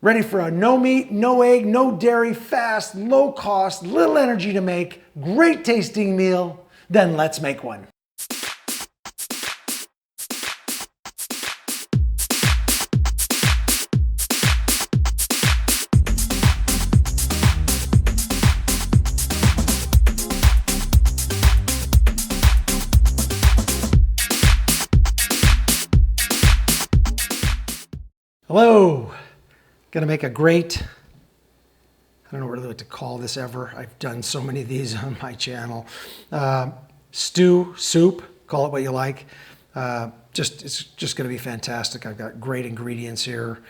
Ready for a no meat, no egg, no dairy, fast, low cost, little energy to make, great tasting meal? Then let's make one. Hello. Gonna make a great, I don't know really what to call this ever. I've done so many of these on my channel. Stew, soup, call it what you like. It's just gonna be fantastic. I've got great ingredients here.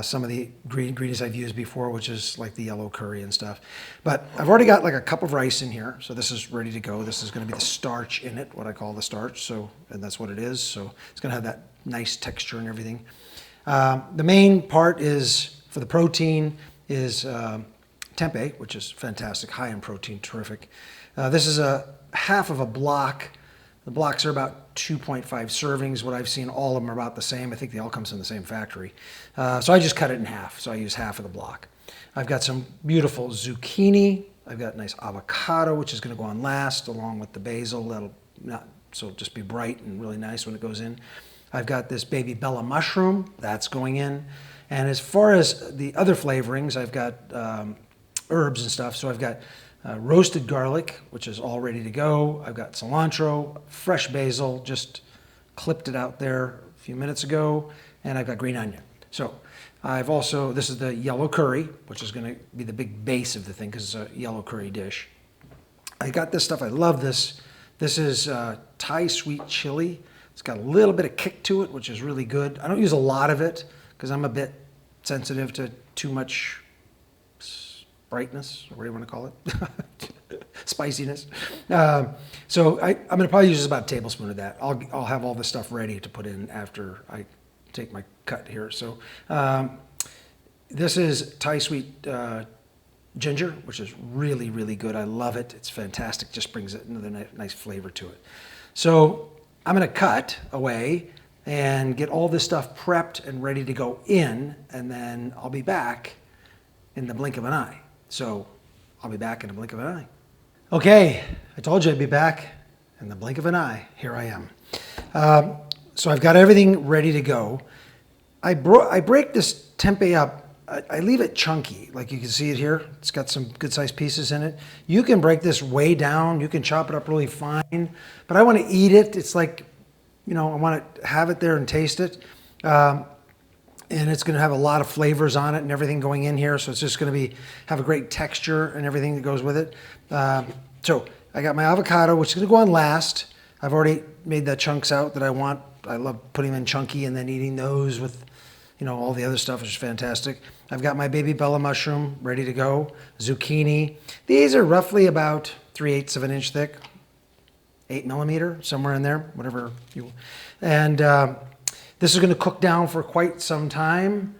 Some of the ingredients I've used before, which is like the yellow curry and stuff. But I've already got like a cup of rice in here. So this is ready to go. This is gonna be the starch in it, what I call the starch. And that's what it is. So it's gonna have that nice texture and everything. The main part is, for the protein, is tempeh, which is fantastic, high in protein, terrific. This is a half of a block. The blocks are about 2.5 servings. What I've seen, all of them are about the same. I think they all come from the same factory. So I just cut it in half, so I use half of the block. I've got some beautiful zucchini. I've got nice avocado, which is gonna go on last, along with the basil. So just be bright and really nice when it goes in. I've got this baby bella mushroom, that's going in. And as far as the other flavorings, I've got herbs and stuff. So I've got roasted garlic, which is all ready to go. I've got cilantro, fresh basil, just clipped it out there a few minutes ago. And I've got green onion. So I've also, this is the yellow curry, which is gonna be the big base of the thing because it's a yellow curry dish. I got this stuff, I love this. This is Thai sweet chili. It's got a little bit of kick to it, which is really good. I don't use a lot of it because I'm a bit sensitive to too much brightness, or what do you want to call it? Spiciness. So I'm going to probably use about a tablespoon of that. I'll have all this stuff ready to put in after I take my cut here. So this is Thai sweet ginger, which is really, really good. I love it. It's fantastic. Just brings another nice flavor to it. So I'm going to cut away and get all this stuff prepped and ready to go in, and then I'll be back in the blink of an eye. So I'll be back in the blink of an eye. Okay, I told you I'd be back in the blink of an eye. Here I am. So I've got everything ready to go. I break this tempeh up. I leave it chunky, like you can see it here. It's got some good sized pieces in it. You can break this way down. You can chop it up really fine, but I want to eat it. It's like, I want to have it there and taste it. And it's going to have a lot of flavors on it and everything going in here. So it's just going to have a great texture and everything that goes with it. So I got my avocado, which is going to go on last. I've already made the chunks out that I want. I love putting them in chunky and then eating those with all the other stuff, which is fantastic. I've got my baby bella mushroom ready to go. Zucchini. These are roughly about 3/8 of an inch thick. 8 millimeter, somewhere in there, whatever you. And this is going to cook down for quite some time,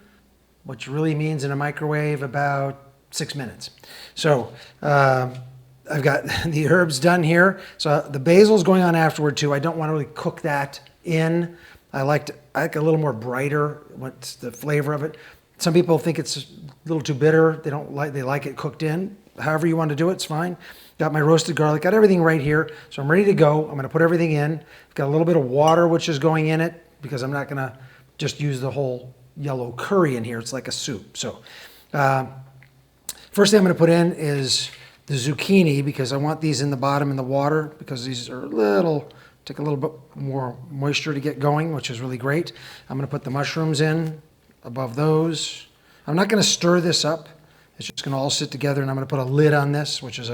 which really means in a microwave about 6 minutes. So I've got the herbs done here. So the basil's going on afterward too. I don't want to really cook that in. I like a little more brighter. What's the flavor of it? Some people think it's a little too bitter. They like it cooked in. However you want to do it, it's fine. Got my roasted garlic, got everything right here. So I'm ready to go. I'm going to put everything in. Got a little bit of water, which is going in it because I'm not going to just use the whole yellow curry in here. It's like a soup. So first thing I'm going to put in is the zucchini because I want these in the bottom in the water because these are take a little bit more moisture to get going, which is really great. I'm going to put the mushrooms in above those. I'm not going to stir this up. It's just going to all sit together, and I'm going to put a lid on this, which is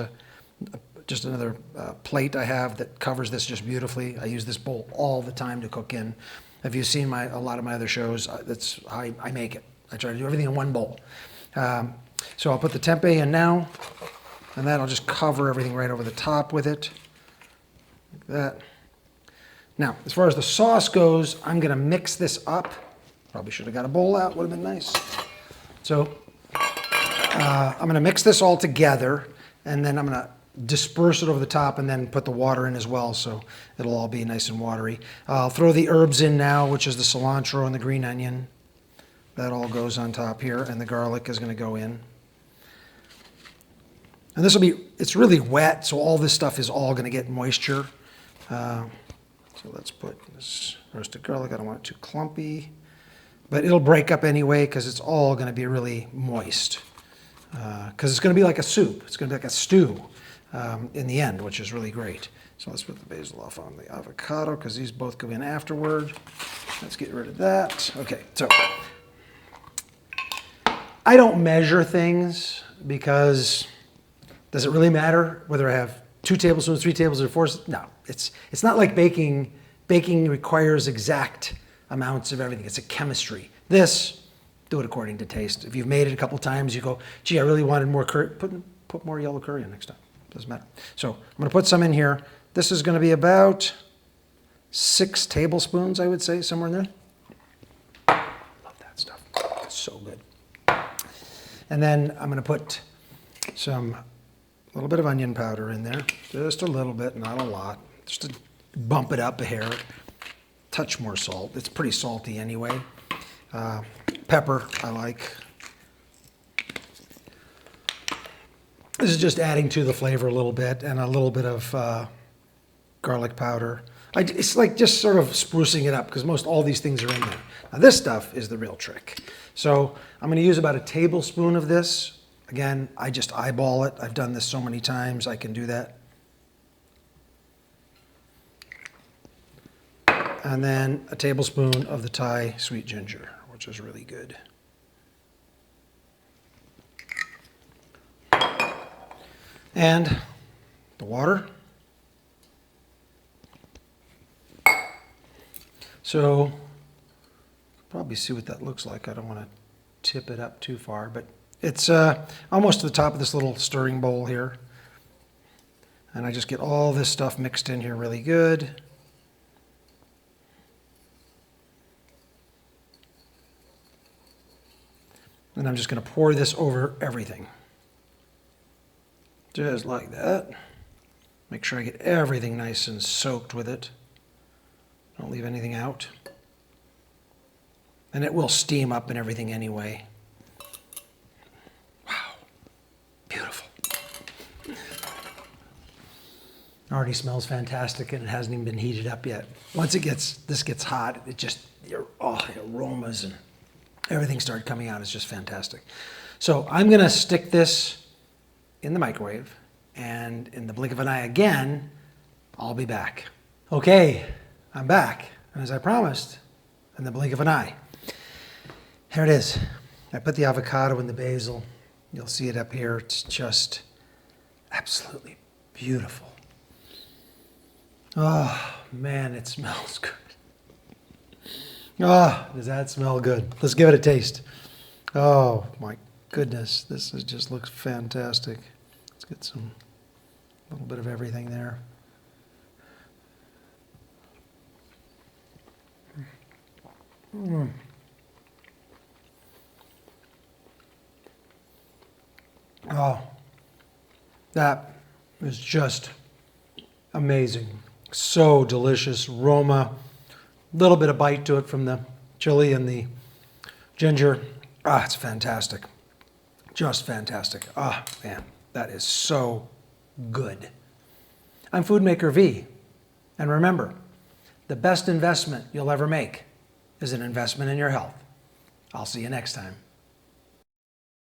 just another plate I have that covers this just beautifully. I use this bowl all the time to cook in. If you've seen a lot of my other shows, that's how I make it. I try to do everything in one bowl. So I'll put the tempeh in now, and then I'll just cover everything right over the top with it, like that. Now, as far as the sauce goes, I'm going to mix this up. Probably should have got a bowl out, would have been nice. So I'm going to mix this all together, and then I'm going to disperse it over the top and then put the water in as well, so it'll all be nice and watery. I'll throw the herbs in now, which is the cilantro and the green onion. That all goes on top here, and the garlic is going to go in. And this will be, it's really wet, so all this stuff is all going to get moisture. So let's put this roasted garlic. I don't want it too clumpy, but it'll break up anyway because it's all going to be really moist. Because it's going to be like a soup. It's going to be like a stew in the end, which is really great. So let's put the basil off on the avocado because these both go in afterward. Let's get rid of that. Okay, so I don't measure things because does it really matter whether I have 2 tablespoons, 3 tablespoons, or 4? No, it's not like baking. Baking requires exact amounts of everything. It's a chemistry. This, do it according to taste. If you've made it a couple times, you go, gee, I really wanted more curry. Put more yellow curry in next time. Doesn't matter. So I'm going to put some in here. This is going to be about 6 tablespoons, I would say, somewhere in there. Love that stuff. It's so good. And then I'm going to put a little bit of onion powder in there. Just a little bit, not a lot. Just to bump it up a hair. Touch more salt. It's pretty salty anyway. Pepper, I like. This is just adding to the flavor a little bit, and a little bit of garlic powder. It's like just sort of sprucing it up because most all these things are in there. Now this stuff is the real trick. So I'm going to use about a tablespoon of this. Again, I just eyeball it. I've done this so many times, I can do that. And then a tablespoon of the Thai sweet ginger, which is really good. And the water. So, probably see what that looks like. I don't want to tip it up too far, but it's almost to the top of this little stirring bowl here. And I just get all this stuff mixed in here really good. And I'm just going to pour this over everything. Just like that. Make sure I get everything nice and soaked with it. Don't leave anything out. And it will steam up and everything anyway. Wow. Beautiful. Already smells fantastic, and it hasn't even been heated up yet. Once this gets hot, it just, the aromas and everything started coming out. It's just fantastic. So I'm going to stick this in the microwave, and in the blink of an eye again, I'll be back. Okay, I'm back. And as I promised, in the blink of an eye, here it is. I put the avocado and the basil. You'll see it up here. It's just absolutely beautiful. Oh, man, it smells good. Oh, does that smell good? Let's give it a taste. Oh, my goodness. Just looks fantastic. Let's get a little bit of everything there. Mm. Oh, that is just amazing. So delicious. Aroma, a little bit of bite to it from the chili and the ginger. Ah, it's fantastic. Just fantastic. Ah, man, that is so good. I'm FOODMAKER V. And remember, the best investment you'll ever make is an investment in your health. I'll see you next time.